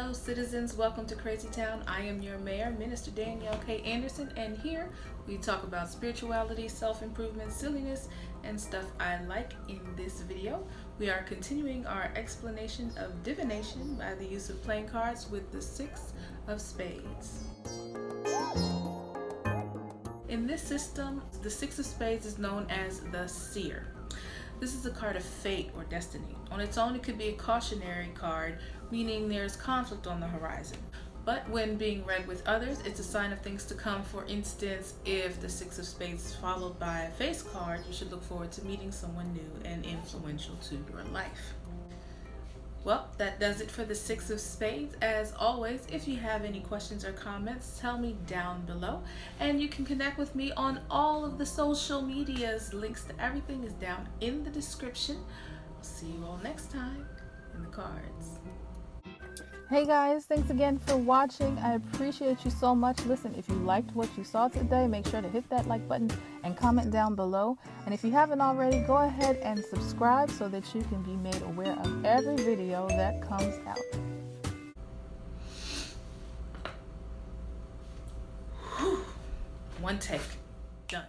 Hello citizens, welcome to Crazy Town. I am your mayor, Minister Danielle K. Anderson, and here we talk about spirituality, self-improvement, silliness, and stuff I like. In this video, we are continuing our explanation of divination by the use of playing cards with the Six of Spades. In this system, the Six of Spades is known as the Seer. This is a card of fate or destiny. On its own, it could be a cautionary card, meaning there's conflict on the horizon. But when being read with others, it's a sign of things to come. For instance, if the Six of Spades is followed by a face card, you should look forward to meeting someone new and influential to your life. Well, that does it for the Six of Spades. As always, if you have any questions or comments, tell me down below. And you can connect with me on all of the social medias. Links to everything is down in the description. I'll see you all next time in the cards. Hey guys, thanks again for watching. I appreciate you so much. Listen, if you liked what you saw today, make sure to hit that like button and comment down below. And if you haven't already, go ahead and subscribe so that you can be made aware of every video that comes out. One take. Done.